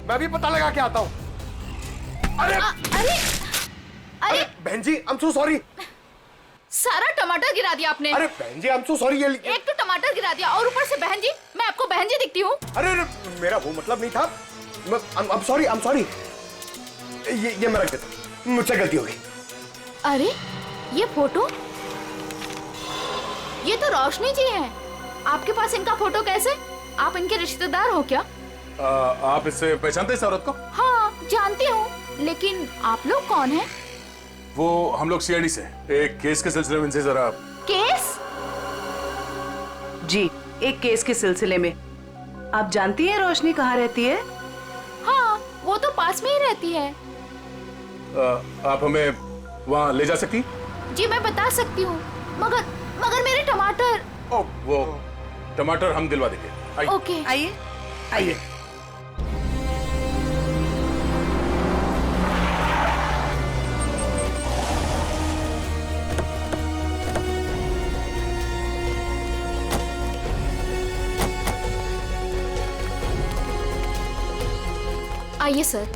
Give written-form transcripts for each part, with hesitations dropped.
मैं भी पता लगा के आता हूँ। अरे अरे अरे बहन जी, आई एम सो सॉरी। सारा टमाटर गिरा दिया आपने। अरे बहन जी, आई एम सो सॉरी। एक तो टमाटर गिरा दिया और ऊपर से बहन जी। मैं आपको बहन जी दिखती हूँ? अरे मेरा वो मतलब नहीं था। I am sorry. ये मैं रख देता हूँ, मुझसे गलती हो गई। अरे ये फोटो, ये तो रोशनी जी हैं। आपके पास इनका फोटो कैसे? आप इनके रिश्तेदार हो क्या? आप इससे पहचानते हैं इस औरत को? हाँ जानती हूँ, लेकिन आप लोग कौन हैं? वो हम लोग सीआईडी से एक केस के सिलसिले में इनसे जरा। केस? जी, एक केस के सिलसिले में। आप जानती हैं रोशनी कहाँ रहती है? हाँ, वो तो पास में ही रहती है। आप हमें वहाँ ले जा सकती? जी मैं बता सकती हूँ, मगर मेरे टमाटर। वो टमाटर हम दिलवा देंगे। आइए। ओके आइए आइए। आइए सर,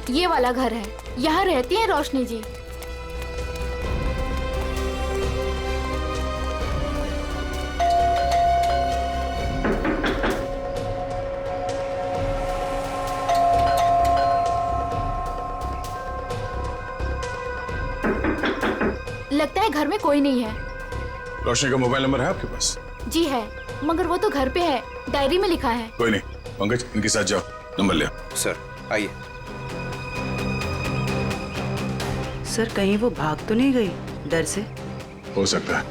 ये वाला घर है, यहाँ रहती है रोशनी जी। लगता है घर में कोई नहीं है। रोशनी का मोबाइल नंबर है आपके पास? जी है, मगर वो तो घर पे है, डायरी में लिखा है। कोई नहीं, पंकज इनके साथ जाओ, नंबर ले। सर आइए। सर कहीं वो भाग तो नहीं गई डर से? हो सकता है।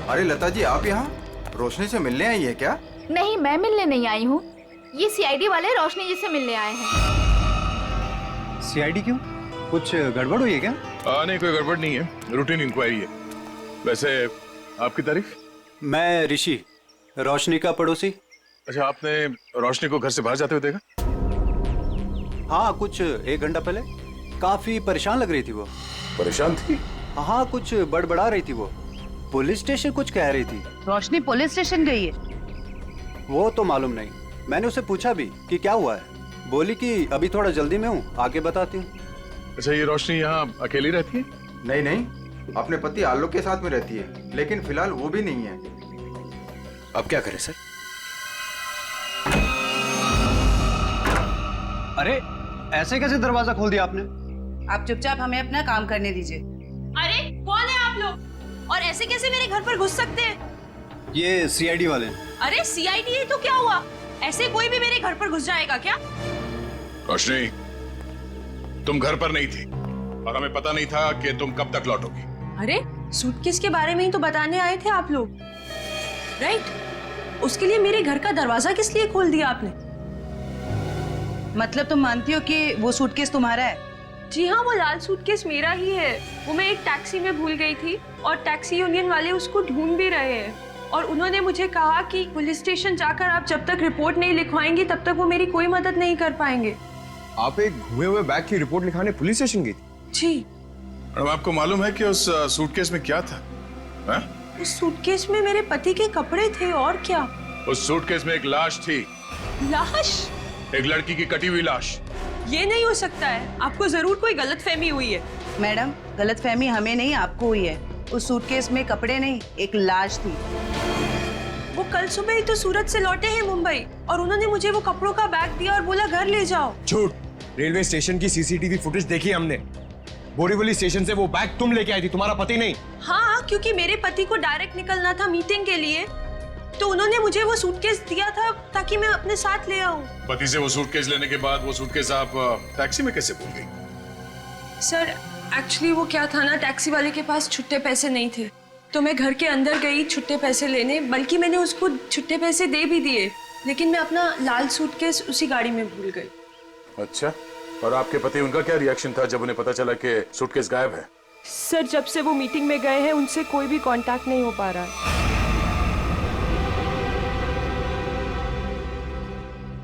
अरे लता जी, आप यहाँ रोशनी से मिलने आई है क्या? नहीं, मैं मिलने नहीं आई हूँ। ये सीआईडी वाले रोशनी जी से मिलने आए हैं। सीआईडी क्यों? कुछ गड़बड़ हुई है क्या? नहीं, कोई गड़बड़ नहीं है, रूटीन इंक्वायरी है। वैसे आपकी तारीफ? मैं ऋषि, रोशनी का पड़ोसी। अच्छा, आपने रोशनी को घर से बाहर जाते हुए देखा? हाँ, कुछ 1 घंटा पहले। काफी परेशान लग रही थी वो। परेशान थी? हाँ, कुछ बड़बड़ा रही थी वो। पुलिस स्टेशन कुछ कह रही थी। रोशनी पुलिस स्टेशन गई है? वो तो मालूम नहीं, मैंने उसे पूछा भी कि क्या हुआ है। बोली कि अभी थोड़ा जल्दी में हूँ, आके बताती हूँ। अच्छा, ये रोशनी यहाँ अकेली रहती है? नहीं नहीं, अपने पति आलोक के साथ में रहती है, लेकिन फिलहाल वो भी नहीं है। अब क्या करें सर? अरे ऐसे कैसे दरवाजा खोल दिया आपने? आप चुपचाप हमें अपना काम करने दीजिए। अरे कौन है आप लोग और ऐसे कैसे मेरे घर पर घुस सकते हैं? ये सीआईडी वाले हैं। अरे सीआईडी है तो क्या हुआ? ऐसे कोई भी मेरे घर पर घुस जाएगा क्या? रोशनी, तुम घर पर नहीं थी और हमें पता नहीं था कि तुम कब तक लौटोगी। अरे सूटकेस के बारे में ही तो बताने आए थे आप लोग, राइट? उसके लिए मेरे घर का दरवाजा किस लिए खोल दिया आपने? मतलब तुम मानती हो कि वो सूटकेस तुम्हारा है? जी हाँ, वो लाल सूटकेस मेरा ही है। वो मैं एक टैक्सी में भूल गई थी और टैक्सी यूनियन वाले उसको ढूंढ भी रहे हैं। और उन्होंने मुझे कहा कि पुलिस स्टेशन जाकर आप जब तक रिपोर्ट नहीं लिखवाएंगी तब तक वो मेरी कोई मदद नहीं कर पाएंगे। आप एक घुमे हुए बैग की रिपोर्ट लिखाने पुलिस स्टेशन गई थी? जी। मैडम, आपको मालूम है कि उस सूटकेस में क्या था? हा? उस सूटकेस में मेरे पति के कपड़े थे और क्या? उस सूटकेस में एक लाश थी। लाश? एक लड़की की कटी हुई लाश। ये नहीं हो सकता है, आपको जरूर कोई गलतफहमी हुई है। मैडम, गलतफहमी हमें नहीं आपको हुई है। उस सूटकेस में कपड़े नहीं, एक लाश थी। वो कल सुबह ही तो सूरत से लौटे हैं मुंबई और उन्होंने मुझे वो कपड़ों का बैग दिया और बोला घर ले जाओ। झूठ। रेलवे स्टेशन की सीसीटीवी फुटेज देखी हमने। बोरीवली स्टेशन से वो बैग तुम लेके आई थी, तुम्हारा पति नहीं। हाँ, क्योंकि मेरे पति को डायरेक्ट निकलना था मीटिंग के लिए, तो उन्होंने मुझे वो सूटकेस दिया था ताकि मैं अपने साथ ले आऊं। पति से वो सूटकेस लेने के बाद वो सूटकेस आप टैक्सी में कैसे भूल गई? सर एक्चुअली वो क्या था ना, टैक्सी वाले के पास छुट्टे पैसे नहीं थे, तो मैं घर के अंदर गई छुट्टे पैसे लेने। बल्कि मैंने उसको छुट्टे पैसे दे भी दिए, लेकिन मैं अपना लाल सूटकेस उसी गाड़ी में भूल गई। अच्छा, और आपके पति, उनका क्या रिएक्शन था जब उन्हें पता चला कि सूटकेस गायब है? सर जब से वो मीटिंग में गए हैं उनसे कोई भी कांटेक्ट नहीं हो पा रहा है।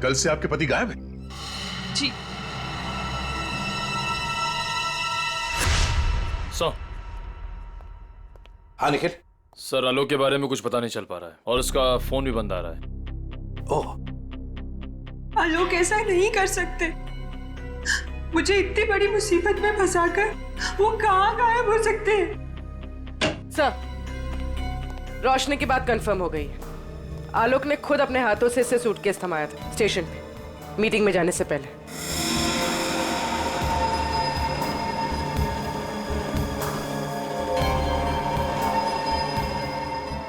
कल से आपके पति गायब है? जी। हाँ निखिल, सर आलोक के बारे में कुछ पता नहीं चल पा रहा है और उसका फोन भी बंद आ रहा है। ओह, आलोक ऐसा नहीं कर सकते। मुझे इतनी बड़ी मुसीबत में फंसाकर वो कहाँ गायब हो सकते हैं? सर, रोशनी की बात कंफर्म हो गई है। आलोक ने खुद अपने हाथों से इसे सूटकेस थमाया था स्टेशन पे, मीटिंग में जाने से पहले।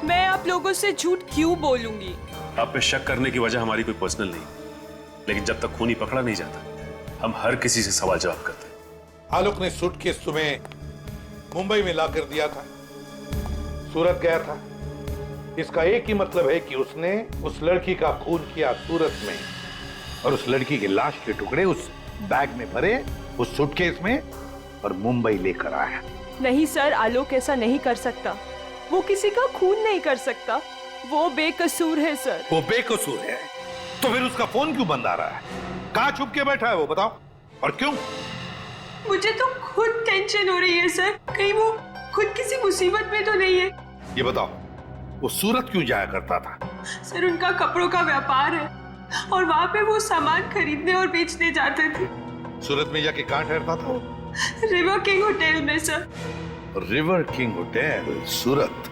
मैं आप लोगों से झूठ क्यों बोलूंगी? आप पे शक करने की वजह हमारी कोई पर्सनल नहीं, लेकिन जब तक खूनी पकड़ा नहीं जाता हम हर किसी से सवाल जवाब करते हैं। आलोक ने सूटकेस तुम्हें मुंबई में लाकर दिया था, सूरत गया था। इसका एक ही मतलब है कि उसने उस लड़की का खून किया सूरत में, और उस लड़की की लाश के टुकड़े उस बैग में भरे, उस सूटकेस में, और मुंबई लेकर आया। नहीं सर, आलोक ऐसा नहीं कर सकता। वो किसी का खून नहीं कर सकता। वो बेकसूर है सर। वो बेकसूर है तो फिर उसका फोन क्यों बंद आ रहा है? कहाँ छुप के बैठा है वो, बताओ, और क्यों? मुझे तो खुद टेंशन हो रही है सर, कहीं वो खुद किसी मुसीबत में तो नहीं है। ये बताओ, वो सूरत क्यों जाया करता था? सर, उनका कपड़ों का व्यापार है और वहाँ पे वो सामान खरीदने और बेचने जाते थे। सूरत में जाके कहाँ ठहरता था वो? रिवर किंग होटल में सर। रिवर किंग होटल, सूरत।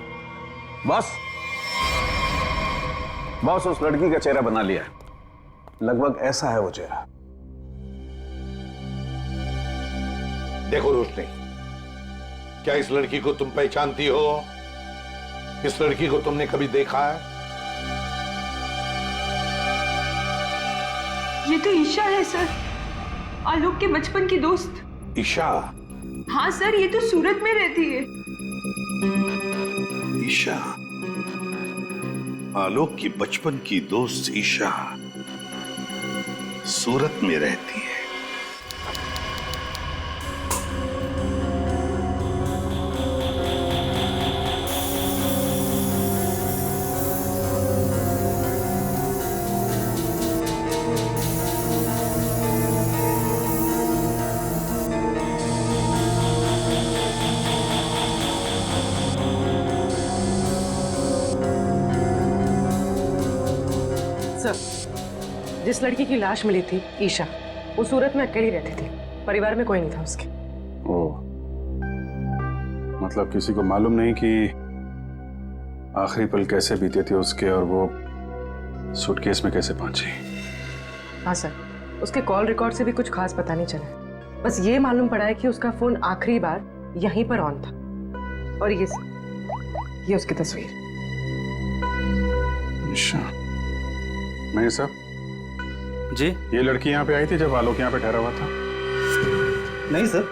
बॉस उस लड़की का चेहरा बना लिया, लगभग ऐसा है वो चेहरा। देखो रोशनी, क्या इस लड़की को तुम पहचानती हो? इस लड़की को तुमने कभी देखा है? ये तो ईशा है सर, आलोक के बचपन की दोस्त। ईशा? हाँ सर, ये तो सूरत में रहती है। ईशा, आलोक की बचपन की दोस्त ईशा सूरत में रहती है। जिस लड़की की लाश मिली थी, ईशा, वो सूरत में अकेली रहती थी, परिवार में कोई नहीं था उसके। ओह, मतलब किसी को मालूम नहीं कि आखिरी पल कैसे बीते थे उसके और वो सूटकेस में कैसे पहुंची। हाँ सर, उसके कॉल रिकॉर्ड से भी कुछ खास पता नहीं चला। बस ये मालूम पड़ा है कि उसका फोन आखिरी बार यहीं पर ऑन था। और ये उसकी तस्वीर। अच्छा, मैं साहब जी, ये लड़की यहाँ पे आई थी जब आलोक यहाँ पे ठहरा हुआ था? नहीं सर।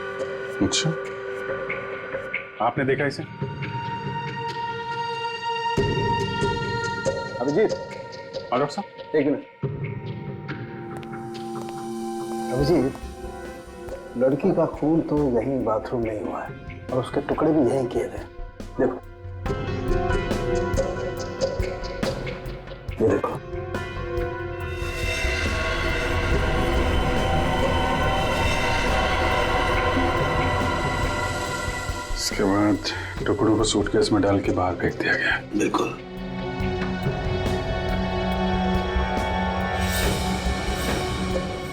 अच्छा, आपने देखा इसे? अभिजीत, आलोक साहब एक मिनट। अभिजीत, लड़की का खून तो यहीं बाथरूम में ही हुआ है और उसके टुकड़े भी यहीं किए थे। देखो, ये देखो। इसके बाद टुकड़ों को सूटकेस में डाल के बाहर फेंक दिया गया। बिल्कुल।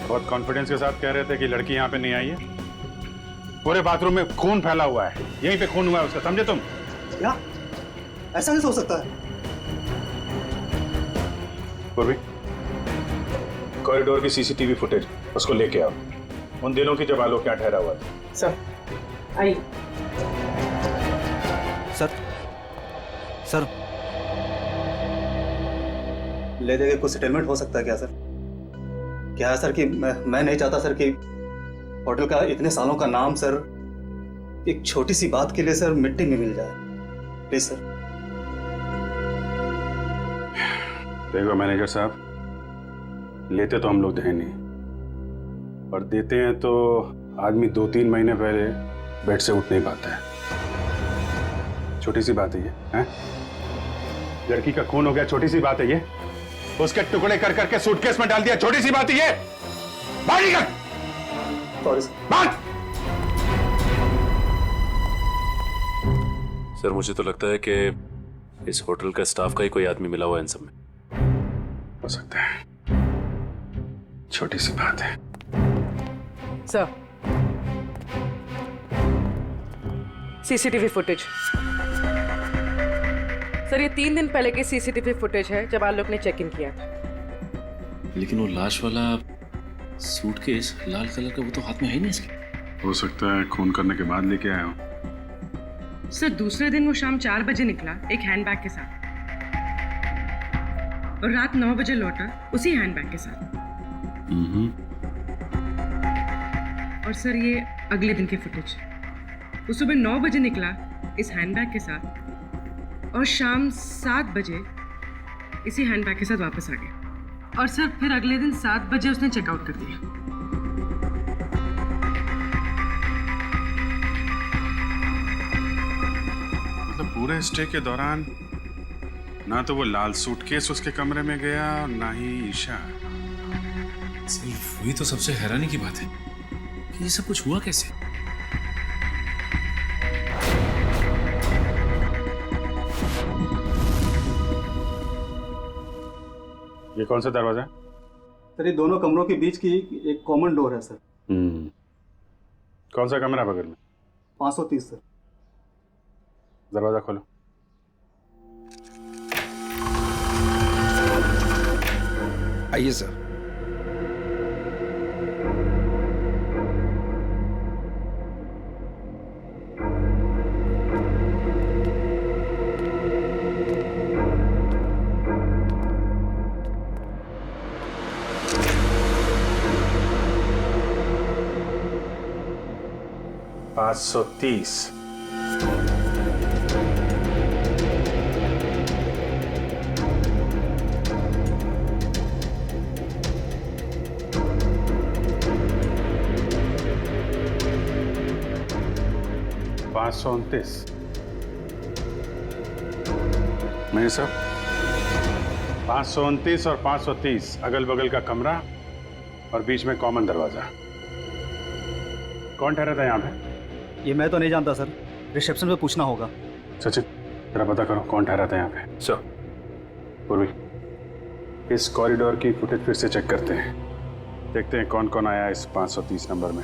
बहुत कॉन्फिडेंस के साथ कह रहे थे कि लड़की यहाँ पे नहीं आई है। पूरे बाथरूम में खून फैला हुआ है, यहीं पे खून हुआ है उसका, समझे तुम? क्या? ऐसा नहीं हो सकता है। पूर्वी, कॉरिडोर की सीसीटीवी फुटेज उसको लेके आओ, उन दिनों की जब आलोक यहाँ ठहरा हुआ था। सर, आई। सर, ले जाके कुछ सेटलमेंट हो सकता है क्या सर? क्या है सर कि मैं नहीं चाहता सर कि होटल का इतने सालों का नाम सर एक छोटी सी बात के लिए सर मिट्टी में मिल जाए। Please sir. देखो मैनेजर साहब, लेते तो हम लोग हैं नहीं, और देते हैं तो आदमी 2-3 महीने पहले बेड से उठ नहीं पाता है। छोटी सी बात है ये, हैं? लड़की का खून हो गया, छोटी सी बात है ये? उसके टुकड़े कर करके सूटकेस में डाल दिया, छोटी सी बात है ये? बाहर निकल! बाहर! सर, मुझे तो लगता है कि इस होटल का स्टाफ का ही कोई आदमी मिला हुआ है इन सब में। हो सकता है, छोटी सी बात है। Sir, CCTV footage. सर, ये 3 दिन पहले की सीसीटीवी फुटेज है जब आलोक ने चेक इन किया था। लेकिन वो लाश वाला सूटकेस लाल कलर का, वो तो हाथ में है ही नहीं इसके। हो सकता है खून करने के बाद लेके आया हो। सर, दूसरे दिन वो शाम 4 बजे निकला एक हैंडबैग के साथ और रात 9 बजे लौटा उसी हैंडबैग के साथ। और सर, ये अगले दिन की फुटेज। वो सुबह 9 बजे निकला इस हैंडबैग के साथ और शाम 7 बजे इसी हैंडबैग के साथ वापस आ गया। और सर, फिर अगले दिन 7 बजे उसने चेकआउट कर दिया। मतलब पूरे स्टे के दौरान ना तो वो लाल सूटकेस उसके कमरे में गया और ना ही ईशा। सिर्फ वही तो सबसे हैरानी की बात है कि ये सब कुछ हुआ कैसे। ये कौन सा दरवाजा है? सर, ये दोनों कमरों के बीच की एक कॉमन डोर है सर। कौन सा कमरा बगल में? 530 सर। दरवाजा खोलो। आइए सर। पाँच 530। मैं सब 529 और 530 अगल बगल का कमरा और बीच में कॉमन दरवाजा। कौन ठहरा था यहाँ पे? ये मैं तो नहीं जानता सर, रिसेप्शन पे पूछना होगा। सचिन, जरा पता करो कौन ठहरा था यहाँ पे। सर। पूर्वी, इस कॉरिडोर की फुटेज फिर से चेक करते हैं, देखते हैं कौन कौन आया इस 530 नंबर में।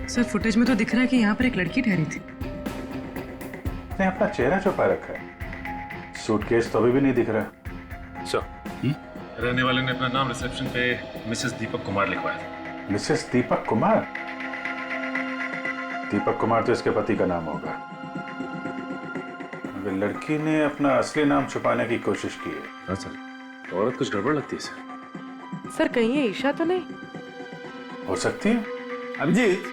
सर, फुटेज में तो दिख रहा है कि यहाँ पर एक लड़की ठहरी थी। ने अपना चेहरा छुपा रखा है, सूटकेस तो अभी भी नहीं दिख रहा। सर, रहने वाले ने अपना नाम रिसेप्शन पे मिसेस दीपक कुमार लिखवाया था। मिसेस दीपक कुमार? दीपक कुमार तो इसके पति का नाम होगा। अगर लड़की ने अपना असली नाम छुपाने की कोशिश की है। हाँ सर, औरत कुछ गड़बड़ लगती है सर। सर, कहीं ये ईशा तो नहीं? हो सकती है। अभिजीत,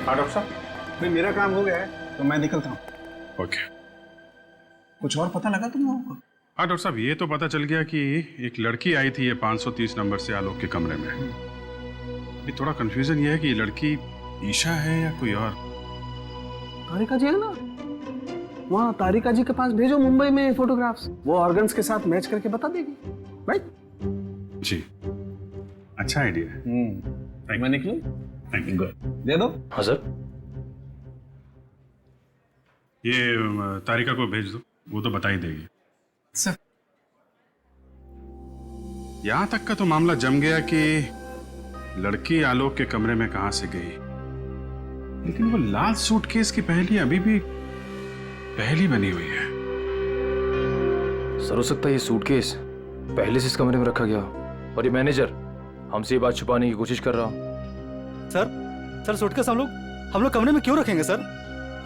हाँ डॉक्टर साहब। मेरा काम हो गया है तो मैं निकलता हूँ। ओके। कुछ और पता लगा तुम लोगों को? हाँ डॉक्टर साहब, ये तो पता चल गया कि एक लड़की आई थी ये 530 नंबर से आलोक के कमरे में। ये थोड़ा कंफ्यूजन ये है कि ये लड़की ईशा है या कोई और। तारिका जी है ना, वहाँ तारिका जी के पास भेजो मुंबई में फोटोग्राफ्स, वो ऑर्गन्स के साथ मैच करके बता देगी। राइट जी, अच्छा आइडिया है। मैं निकलूं? Thank you. दे दो। हाँ सर। ये तारिका को भेज दो, वो तो बता ही देगी। सर, यहां तक का तो मामला जम गया कि लड़की आलोक के कमरे में कहां से गई, लेकिन वो लाल सूटकेस की पहेली अभी भी पहेली बनी हुई है। सर, हो सकता है ये सूटकेस पहले से इस कमरे में रखा गया और ये मैनेजर हमसे ये बात छुपाने की कोशिश कर रहा हो। सर सूटकेस हम लोग कमरे में क्यों रखेंगे सर?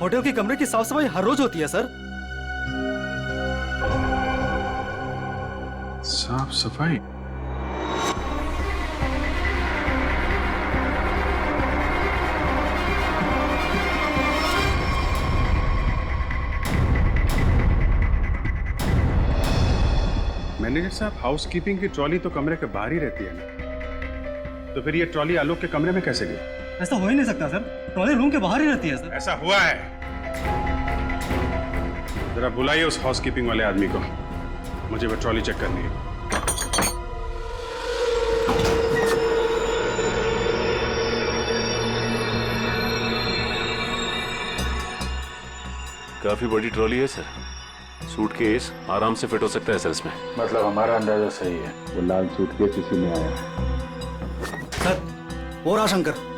होटल के कमरे की साफ सफाई हर रोज होती है सर। साफ सफाई? मैनेजर साहब, हाउसकीपिंग की ट्रॉली तो कमरे के बाहर ही रहती है ना, तो फिर ये ट्रॉली आलोक के कमरे में कैसे गई? ऐसा हो ही नहीं सकता सर, ट्रॉली रूम के बाहर ही रहती है सर। ऐसा हुआ है। जरा बुलाइए उस हाउसकीपिंग वाले आदमी को, मुझे वो ट्रॉली चेक करनी है। काफी बड़ी ट्रॉली है सर। सूटकेस आराम से फिट हो सकता है सर इसमें। मतलब हमारा अंदाजा सही है, वो लाल सूटकेस इसी में आया है। सर, वो रहा शंकर।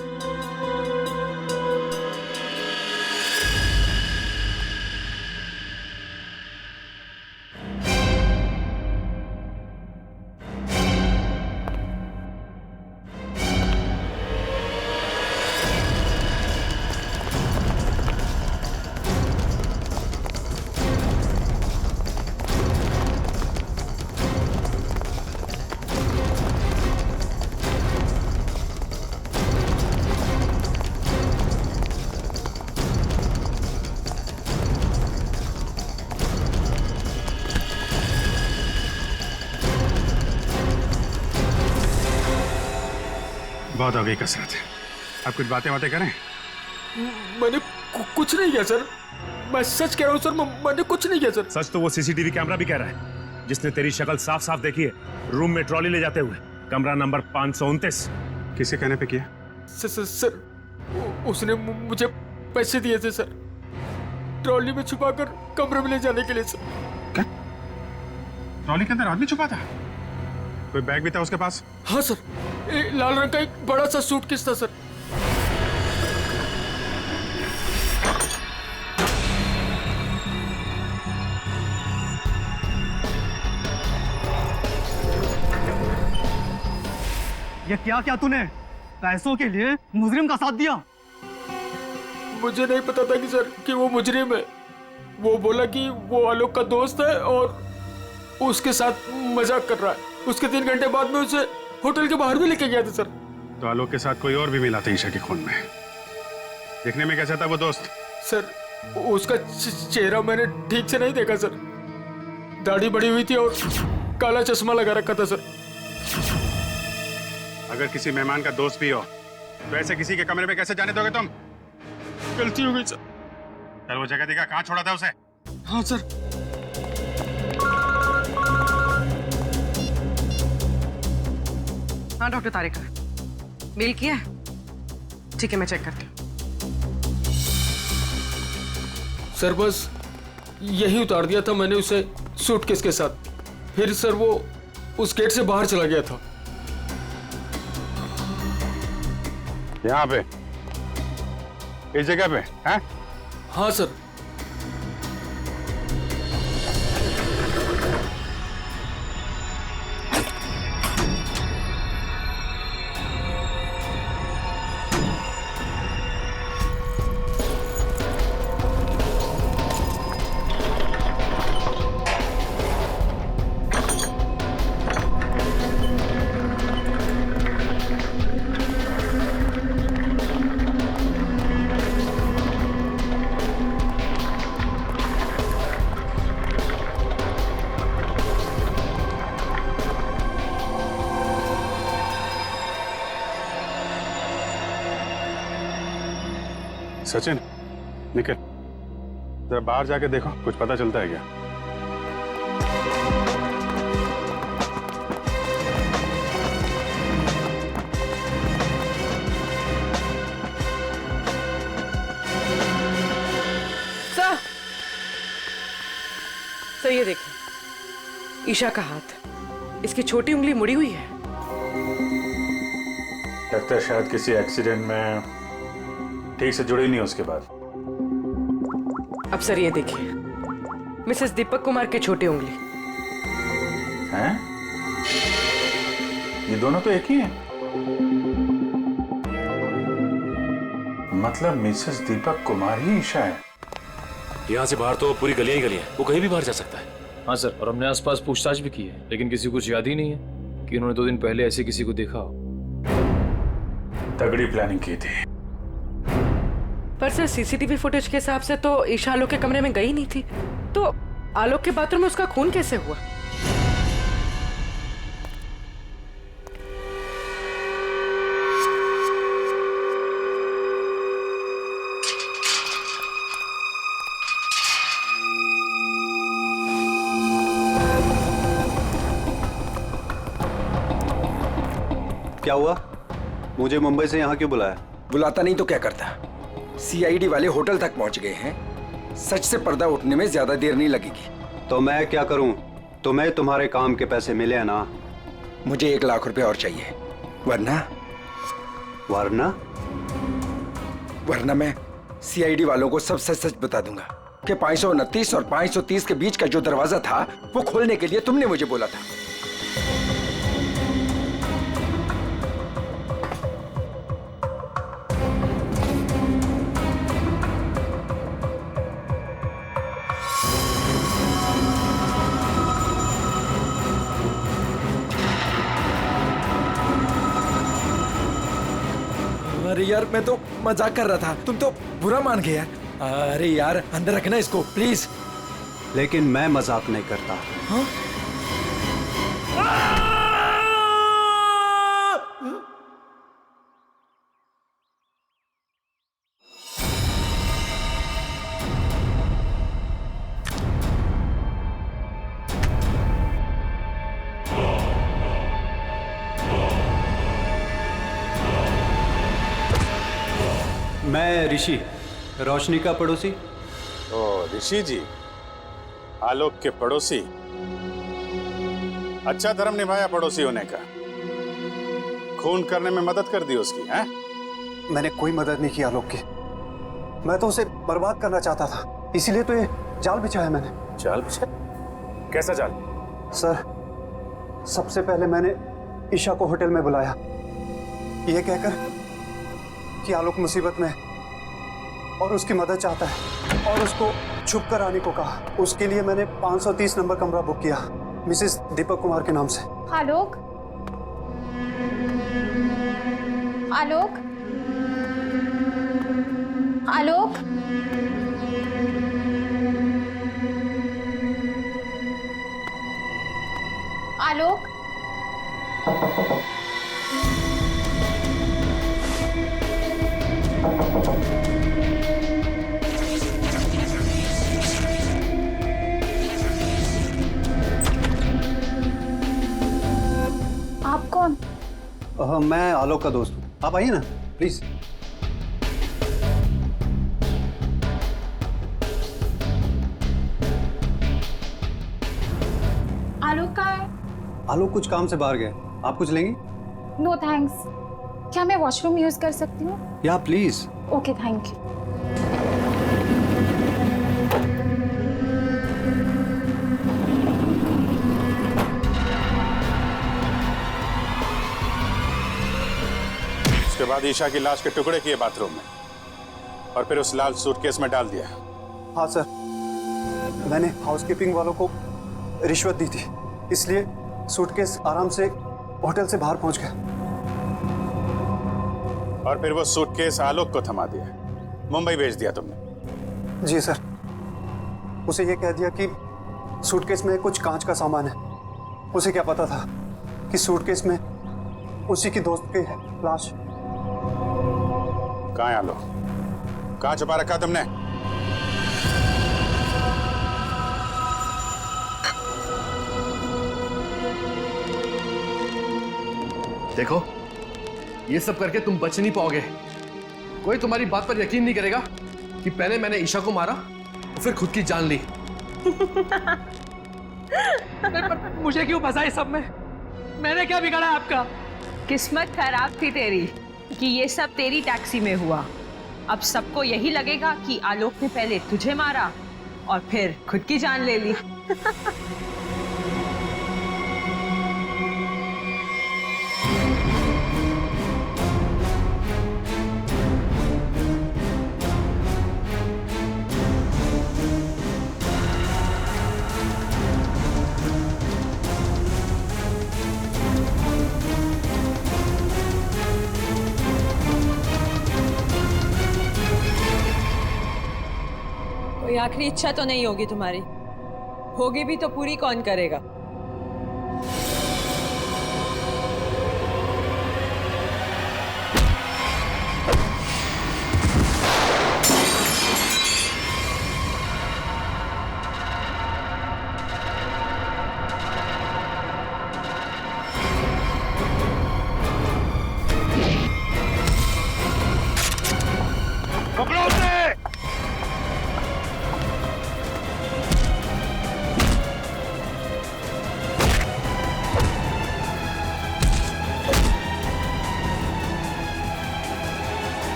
बहुत हो गई कसरत। आप कुछ बातें करें। मैंने कुछ नहीं किया सर, मैं सच कह रहा हूँ सर, मैंने कुछ नहीं किया सर। सच तो वो सीसीटीवी कैमरा भी कह रहा है, जिसने तेरी शक्ल साफ साफ देखी है रूम में ट्रॉली ले जाते हुए, कमरा नंबर 529। किसके कहने पे किया? सर उसने मुझे पैसे दिए थे सर, ट्रॉली में छुपाकर कमरे में ले जाने के लिए सर। क्या? ट्रॉली के अंदर आदमी छुपा था? कोई बैग भी था उसके पास? हाँ सर, लाल रंग का एक बड़ा सा सूटकेस था सर। ये क्या तूने पैसों के लिए मुजरिम का साथ दिया? मुझे नहीं पता था कि सर कि वो मुजरिम है। वो बोला कि वो आलोक का दोस्त है और उसके साथ मजाक कर रहा है। उसके 3 घंटे बाद में उसे होटल के बाहर भी लेके गया था सर। तो आलोक के साथ कोई और भी मिला था ईशा के खून में। देखने में कैसा था वो दोस्त? सर उसका चेहरा मैंने ठीक से नहीं देखा सर, दाढ़ी बड़ी हुई थी और काला चश्मा लगा रखा था सर। अगर किसी मेहमान का दोस्त भी हो तो ऐसे किसी के कमरे में कैसे जाने दोगे तुम? गलती हो गई सर। चल वो जगह दिखा, कहाँ छोड़ा था उसे? हाँ सर। हाँ डॉक्टर तारिका, मेल किया है? ठीक है, मैं चेक करती हूँ। सर बस यही उतार दिया था मैंने उसे सूटकेस के साथ, फिर सर वो उस गेट से बाहर चला गया था। यहाँ पे इस जगह पे? हैं? हाँ सर। सचिन, निकल जरा बाहर जाके देखो, कुछ पता चलता है क्या? सर ये देखिए, ईशा का हाथ, इसकी छोटी उंगली मुड़ी हुई है। लगता है शायद किसी एक्सीडेंट में ठीक से जुड़ी नहीं उसके बाद। अब सर ये देखिए, मिसेस दीपक कुमार की छोटी उंगली। हैं? ये दोनों तो एक ही हैं। मतलब मिसेस दीपक कुमार ही ईशा है। यहाँ से बाहर तो पूरी गलियां ही गलियां, वो कहीं भी बाहर जा सकता है। हाँ सर, और हमने आसपास पूछताछ भी की है, लेकिन किसी को कुछ याद ही नहीं है कि उन्होंने 2 दिन पहले ऐसे किसी को देखा हो। तगड़ी प्लानिंग की थी। पर सर सीसीटीवी फुटेज के हिसाब से तो ईशा आलोक के कमरे में गई नहीं थी, तो आलोक के बाथरूम में उसका खून कैसे हुआ? क्या हुआ? मुझे मुंबई से यहाँ क्यों बुलाया? बुलाता नहीं तो क्या करता? सीआईडी वाले होटल तक पहुंच गए हैं। सच से पर्दा उठने में ज्यादा देर नहीं लगेगी। तो मैं क्या करूं? तुम्हें तुम्हारे काम के पैसे मिले ना? मुझे 1 लाख रुपए और चाहिए, वरना वरना मैं सीआईडी वालों को सब सच सच बता दूंगा कि 529 और 530 के बीच का जो दरवाजा था वो खोलने के लिए तुमने मुझे बोला था। अरे यार, मैं तो मजाक कर रहा था, तुम तो बुरा मान गए यार। अरे यार, अंदर रखना इसको प्लीज। लेकिन मैं मजाक नहीं करता। हाँ? मैं ऋषि, रोशनी का पड़ोसी। ओ ऋषि जी, आलोक के पड़ोसी। अच्छा धर्म निभाया पड़ोसी होने का। खून करने में मदद कर दी उसकी, हैं? मैंने कोई मदद नहीं की आलोक की। मैं तो उसे बर्बाद करना चाहता था, इसीलिए तो ये जाल बिछाया मैंने। जाल बिछाया? कैसा जाल? सर, सबसे पहले मैंने ईशा को होटल में बुलाया, ये कहकर कि आलोक मुसीबत में और उसकी मदद चाहता है, और उसको छुप कर आने को कहा। उसके लिए मैंने 530 नंबर कमरा बुक किया मिसेस दीपक कुमार के नाम से। आलोक, आलोक, आलोक, आलोक, आप कौन? मैं आलोक का दोस्त हूँ, आप आइए ना प्लीज। आलोक कहाँ है? आलोक कुछ काम से बाहर गए, आप कुछ लेंगी? No thanks. क्या मैं वॉशरूम यूज कर सकती हूँ? या प्लीज। Okay, thank you. उसके बाद ईशा की लाश के टुकड़े किए बाथरूम में, और फिर उस लाल सूटकेस में डाल दिया। हाँ सर, मैंने हाउसकीपिंग वालों को रिश्वत दी थी, इसलिए सूटकेस आराम से होटल से बाहर पहुंच गया। और फिर वो सूटकेस आलोक को थमा दिया, मुंबई भेज दिया तुमने? जी सर, उसे ये कह दिया कि सूटकेस में कुछ कांच का सामान है। उसे क्या पता था कि सूटकेस में उसी की दोस्त की लाश। कहाँ है आलोक? कहाँ छुपा रखा तुमने? देखो, ये सब करके तुम बच नहीं पाओगे। कोई तुम्हारी बात पर यकीन नहीं करेगा कि पहले मैंने ईशा को मारा और फिर खुद की जान ली। मुझे क्यों फंसा इस सब में? मैंने क्या बिगाड़ा आपका? किस्मत खराब थी तेरी कि ये सब तेरी टैक्सी में हुआ। अब सबको यही लगेगा कि आलोक ने पहले तुझे मारा और फिर खुद की जान ले ली। कोई आखिरी इच्छा तो नहीं होगी तुम्हारी? होगी भी तो पूरी कौन करेगा?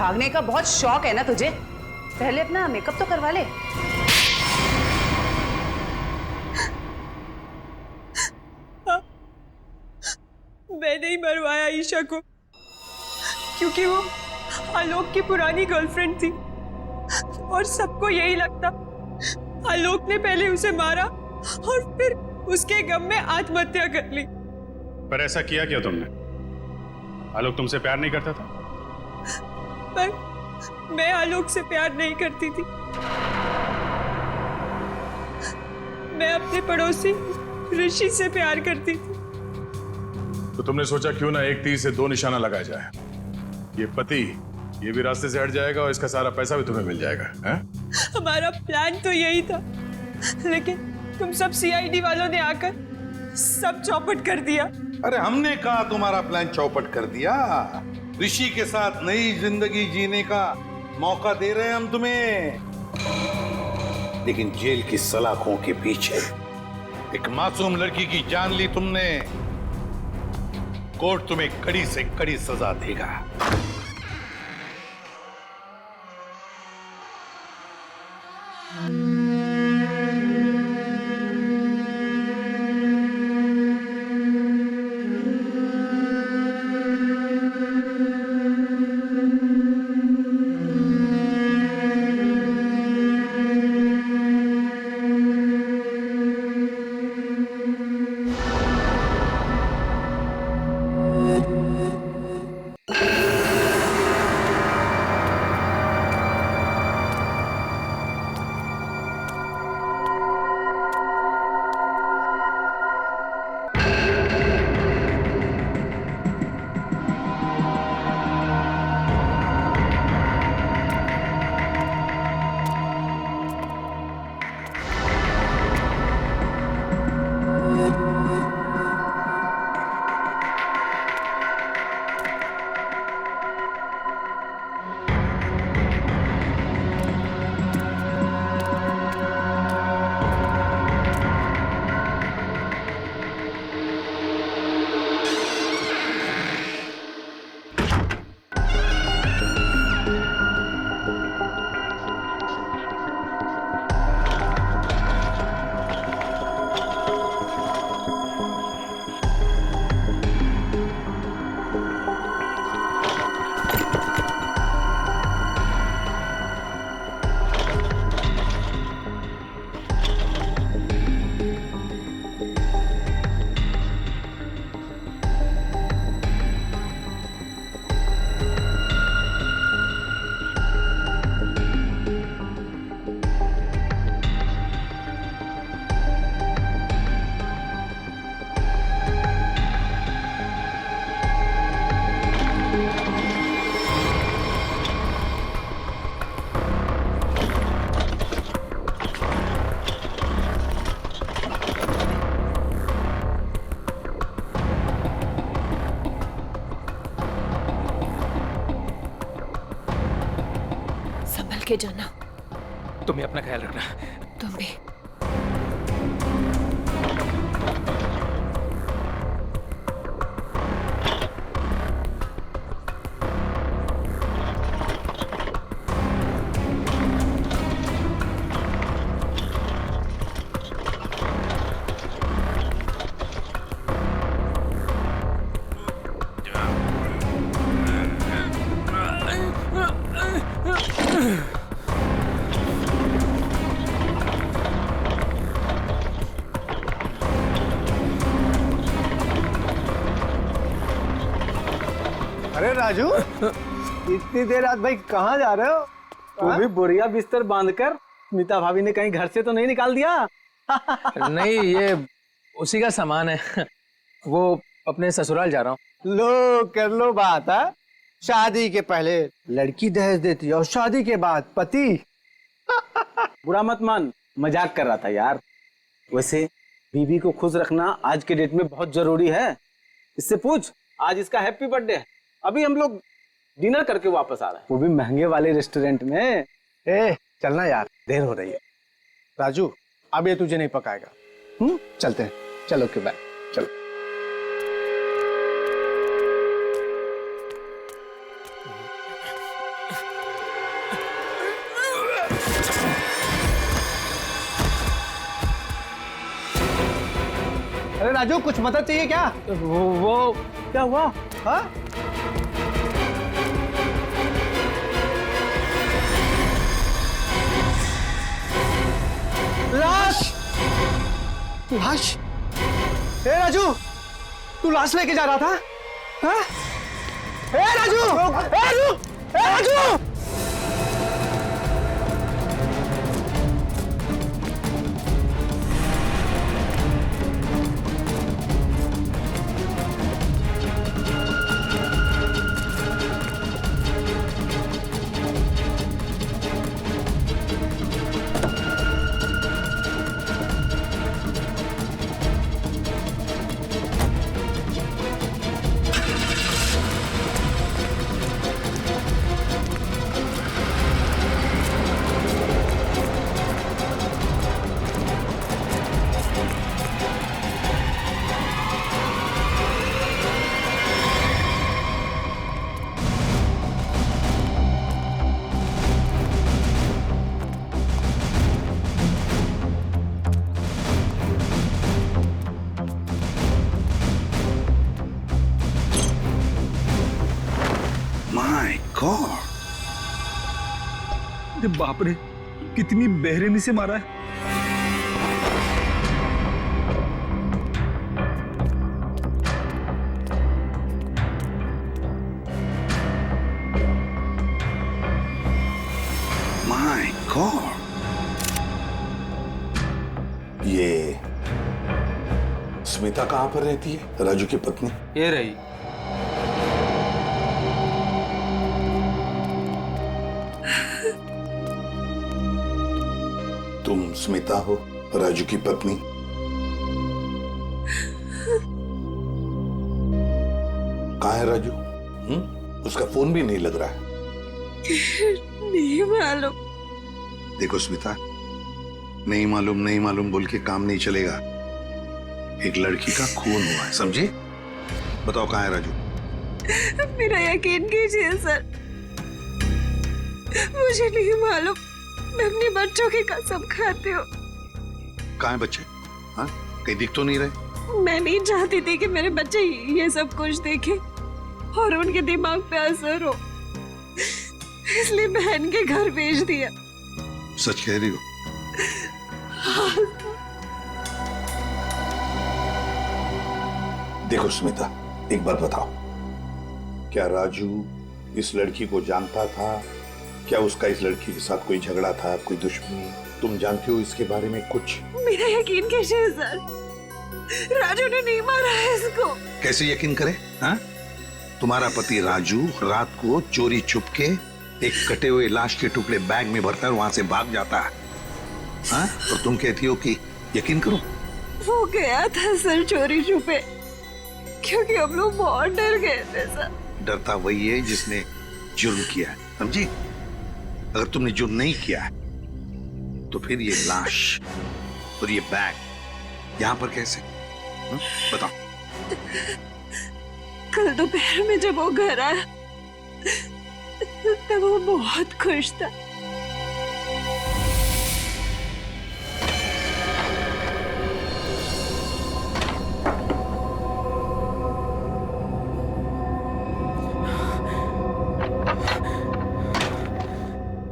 भागने का बहुत शौक है ना तुझे? पहले अपना मेकअप तो करवा ले। मैंने ही मरवाया ईशा को, क्योंकि वो आलोक की पुरानी गर्लफ्रेंड थी और सबको यही लगता आलोक ने पहले उसे मारा और फिर उसके गम में आत्महत्या कर ली। पर ऐसा किया क्या तुमने? आलोक तुमसे प्यार नहीं करता था? पर मैं आलोक से प्यार नहीं करती थी। मैं अपने पड़ोसी ऋषि से प्यार करती थी। तो तुमने सोचा क्यों ना एक तीर से दो निशाना लगाया जाए। ये पति ये भी रास्ते से हट जाएगा और इसका सारा पैसा भी तुम्हें मिल जाएगा। हैं? हमारा प्लान तो यही था, लेकिन तुम सब सीआईडी वालों ने आकर सब चौपट कर दिया। अरे हमने कहा तुम्हारा प्लान चौपट कर दिया। ऋषि के साथ नई जिंदगी जीने का मौका दे रहे हैं हम तुम्हें, लेकिन जेल की सलाखों के पीछे एक मासूम लड़की की जान ली तुमने। कोर्ट तुम्हें कड़ी से कड़ी सजा देगा। के जाना। तुम्हें अपना ख्याल रखना। तुम भी। अरे राजू, इतनी देर रात भाई कहाँ जा रहे हो? वो भी बोरिया बिस्तर बांधकर स्मिता भाभी ने कहीं घर से तो नहीं निकाल दिया? नहीं, ये उसी का सामान है। वो अपने ससुराल जा रहा हूँ। लो कर लो बात है। शादी के पहले लड़की दहेज देती है और शादी के बाद पति। बुरा मत मान, मजाक कर रहा था यार। वैसे बीवी को खुश रखना आज के डेट में बहुत जरूरी है। इससे पूछ, आज इसका हैप्पी बर्थडे है। अभी हम लोग डिनर करके वापस आ रहे हैं, वो भी महंगे वाले रेस्टोरेंट में। चलना यार, देर हो रही है। राजू, अब ये तुझे नहीं पकाएगा। चलते हैं। चलो के बाय। चलो। अरे राजू, कुछ मदद चाहिए क्या? वो क्या हुआ? हाँ? लाश! लाश? ए राजू, तू लाश लेके जा रहा था? हाँ? ए राजू! ए राजू! ए राजू! अरे बाप रे, कितनी बेरहमी से मारा है। माय गॉड, ये स्मिता कहाँ पर रहती है? राजू की पत्नी ये रही। तुम स्मिता हो, राजू की पत्नी? कहाँ है राजू? उसका फोन भी नहीं लग रहा है। नहीं मालूम। देखो स्मिता, नहीं मालूम बोल के काम नहीं चलेगा। एक लड़की का खून हुआ है, समझे? बताओ कहाँ है राजू? मेरा यकीन कीजिए सर, मुझे नहीं मालूम। मैं अपने बच्चों की कसम खाती हूँ। कहाँ है बच्चे? हाँ, कहीं दिख तो नहीं रहे। मैं नहीं चाहती थी कि मेरे बच्चे ये सब कुछ देखें और उनके दिमाग पे असर हो, इसलिए बहन के घर भेज दिया। सच कह रही हो? देखो स्मिता, एक बात बताओ, क्या राजू इस लड़की को जानता था? क्या उसका इस लड़की के साथ कोई झगड़ा था, कोई दुश्मनी? तुम जानती हो इसके बारे में कुछ? मेरा यकीन कीजिए सर, राजू ने नहीं मारा है इसको। कैसे यकीन करे? हाँ? तुम्हारा पति राजू रात को चोरी छुप के एक कटे हुए लाश के टुकड़े बैग में भरकर वहां से भाग जाता है, हाँ? और तुम कहती हो कि यकीन करो? वो गया था सर चोरी छुपे, क्योंकि हम लोग बहुत डर गए थे सर। डरता वही है जिसने जुर्म किया है, समझी? अगर तुमने जुर्म नहीं किया है तो फिर ये लाश और ये बैग यहाँ पर कैसे? बताओ। कल दोपहर में जब वो घर आया तब वो बहुत खुश था।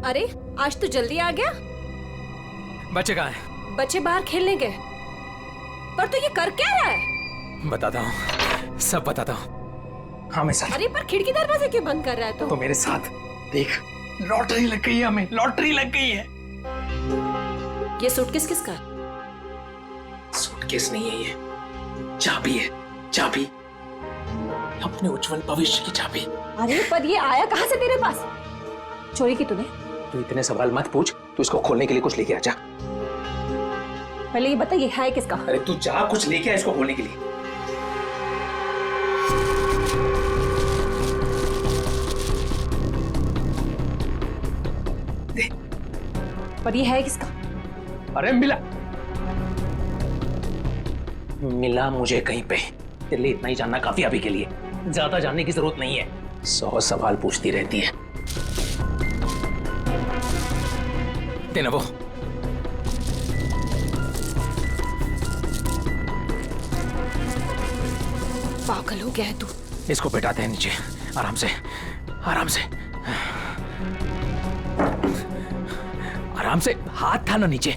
अरे आज तो जल्दी आ गया। बच्चे कहाँ हैं? बच्चे बाहर खेलने गए। पर तू ये कर क्या रहा है? बताता हूँ, सब बताता हूँ। हाँ मैं साथ। अरे पर खिड़की दरवाजे क्यों बंद कर रहा है तो मेरे साथ देख, लॉटरी लग गई है, हमें लॉटरी लग गई है। ये सूटकेस किसका? सूटकेस नहीं है, ये चाबी है, चाबी, अपने उज्जवल भविष्य की चाबी। अरे पर ये आया कहाँ से तेरे पास? चोरी की तूने? तू इतने सवाल मत पूछ, तू इसको खोलने के लिए कुछ लेके आ जा। पहले ये बता ये है किसका? अरे तू जा, कुछ लेके आ इसको खोलने के लिए। पर ये है किसका? अरे मिला मुझे कहीं पे। तेरे लिए इतना ही जानना काफी अभी के लिए, ज्यादा जानने की जरूरत नहीं है। 100 सवाल पूछती रहती है। सकते ना वो। पागल हो गया है तू। इसको बैठाते हैं नीचे, आराम से आराम से आराम से। हाथ था ना नीचे।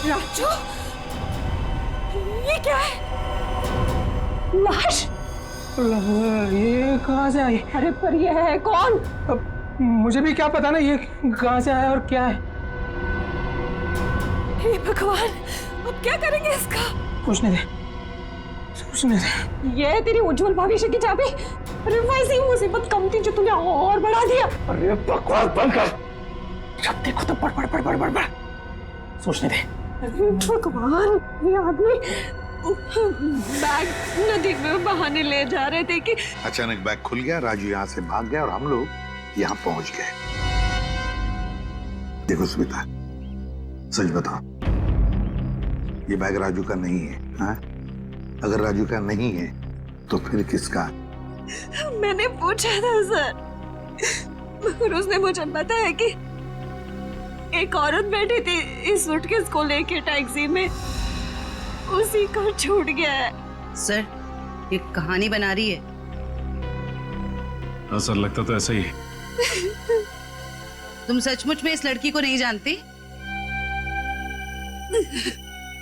राजू, ये क्या है? लाश? ये कहाँ से आई? अरे पर ये है कौन? अब मुझे भी क्या पता ना ये कहाँ से आया और क्या है। हे भगवान, अब क्या करेंगे इसका? सोचने दे। ये तेरी उज्जवल भविष्य की चाबी। अरे वैसी मुसीबत कम थी जो तूने और बढ़ा दिया। अरे बकवास बंद कर। जब देखो तो बड़। सोचने दे। भगवान, ये आदमी बैग नदी में बहाने ले जा रहे थे कि अचानक बैग खुल गया, राजू यहाँ से भाग गया और हम लोग यहाँ पहुंच गए। देखो स्मिता, सच बताओ, ये बैग राजू का नहीं है। हाँ? अगर राजू का नहीं है तो फिर किसका? मैंने पूछा था सर, मगर उसने मुझे बताया कि एक औरत बैठी थी इस सूटकेस को लेके टैक्सी में, उसी को छूट गया है। सर, ये कहानी बना रही है। हाँ सर, लगता तो ऐसा ही है। तुम सचमुच में इस लड़की को नहीं जानती?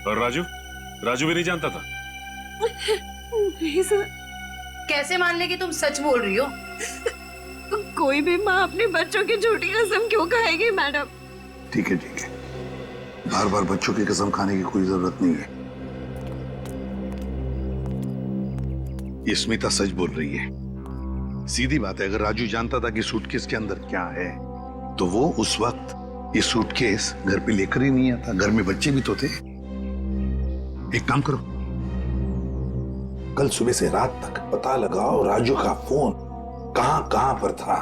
और राजू भी नहीं जानता था? नहीं सर। कैसे मान ले कि तुम सच बोल रही हो? कोई भी माँ अपने बच्चों की झूठी कसम क्यों खाएगी मैडम? ठीक है, बार बार बच्चों की कसम खाने की कोई जरूरत नहीं है। ये स्मिता सच बोल रही है। सीधी बात है, अगर राजू जानता था कि सूटकेस के अंदर क्या है तो वो उस वक्त ये सूटकेस घर पे लेकर ही नहीं आता। घर में बच्चे भी तो थे। एक काम करो, कल सुबह से रात तक पता लगाओ राजू का फोन कहां पर था।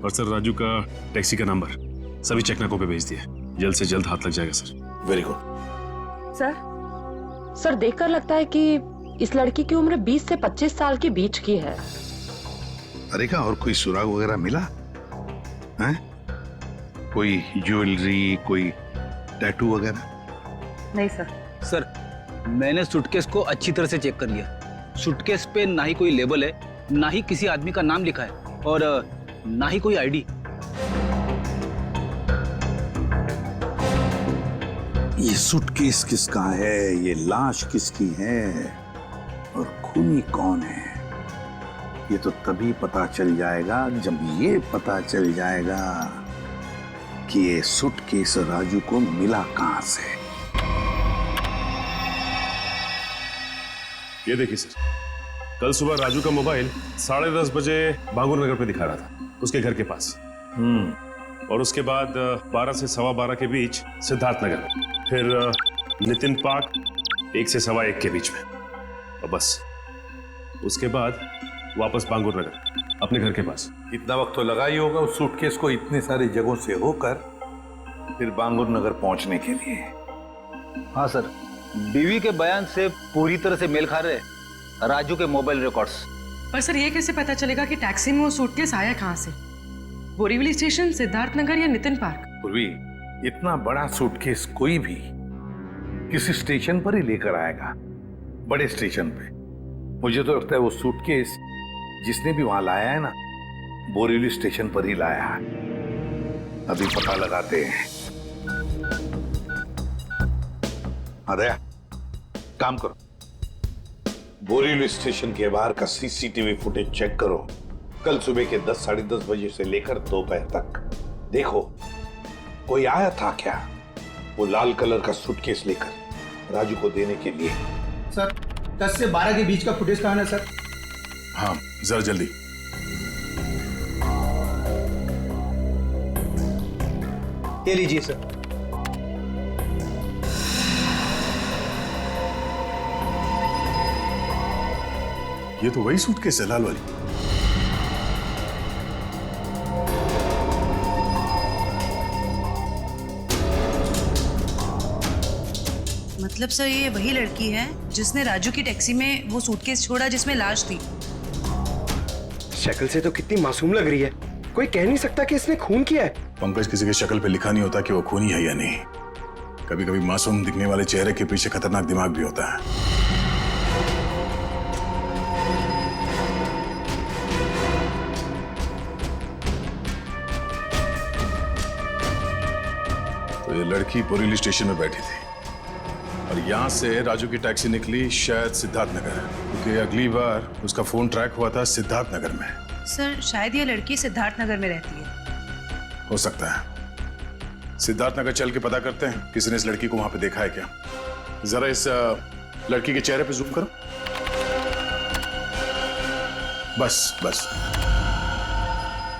और सर, राजू का टैक्सी का नंबर सभी चेकनाकों पे भेज दिया। जल्द से जल्द हाथ लग जाएगा सर। Very good. सर देखकर लगता है कि इस लड़की की उम्र 20 से 25 साल के बीच की है। अरे क्या और कोई सुराग वगैरह मिला है? कोई ज्वेलरी, कोई टैटू वगैरह? नहीं सर। सर, मैंने सूटकेस को अच्छी तरह से चेक कर लिया। सूटकेस पे ना ही कोई लेबल है, ना ही किसी आदमी का नाम लिखा है और ना ही कोई आईडी। ये सूटकेस किसका है, ये लाश किसकी है और खूनी कौन है, ये तो तभी पता चल जाएगा जब ये पता चल जाएगा कि ये सूटकेस राजू को मिला कहां से। ये देखिए सर, कल सुबह राजू का मोबाइल 10:30 बजे भांगुर नगर पे दिखा रहा था, उसके घर के पास। और उसके बाद 12 से 12:15 के बीच सिद्धार्थ नगर, फिर नितिन पार्क 1 से 1:15 के बीच में, और बस उसके बाद वापस बांगुर नगर अपने घर के पास। इतना वक्त तो लगा ही होगा उस सूटकेस को इतने सारी जगहों से होकर फिर बांगुर नगर पहुंचने के लिए। हाँ सर, बीवी के बयान से पूरी तरह से मेल खा रहे राजू के मोबाइल रिकॉर्ड्स। पर सर, ये कैसे पता चलेगा कि टैक्सी में वो सूटकेस आया कहाँ से? बोरीवली स्टेशन, सिद्धार्थ नगर या नितिन पार्क? पूर्वी, इतना बड़ा सूटकेस कोई भी किसी स्टेशन पर ही लेकर आएगा, बड़े स्टेशन पे। मुझे तो लगता है वो सूटकेस जिसने भी वहां लाया है ना, बोरीवली स्टेशन पर ही लाया है। अभी पता लगाते हैं। दया, काम करो, बोरीवली स्टेशन के बाहर का सीसीटीवी फुटेज चेक करो। कल सुबह के 10, 10:30 बजे से लेकर दोपहर तक देखो कोई आया था क्या वो लाल कलर का सूटकेस लेकर राजू को देने के लिए। सर, 10 से 12 के बीच का फुटेज कहां है सर? हाँ, जरा जल्दी। ये लीजिए सर। ये तो वही सूटकेस है, लाल वाली। मतलब सर ये वही लड़की है जिसने राजू की टैक्सी में वो सूटकेस छोड़ा जिसमें लाश थी। शक्ल से तो कितनी मासूम लग रही है, कोई कह नहीं सकता कि इसने खून किया है। पंकज, किसी की शक्ल पे लिखा नहीं होता कि वो खूनी है या नहीं। कभी कभी मासूम दिखने वाले चेहरे के पीछे खतरनाक दिमाग भी होता है। तो ये लड़की बोरीवली स्टेशन में बैठी थी और यहाँ से राजू की टैक्सी निकली शायद सिद्धार्थ नगर, क्योंकि अगली बार उसका फोन ट्रैक हुआ था सिद्धार्थ नगर में। सर शायद ये लड़की सिद्धार्थ नगर में रहती है। हो सकता है। सिद्धार्थ नगर चल के पता करते हैं किसी ने इस लड़की को वहां पे देखा है क्या। जरा इस लड़की के चेहरे पे जूम करो। बस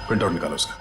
प्रिंट आउट निकालो उसका।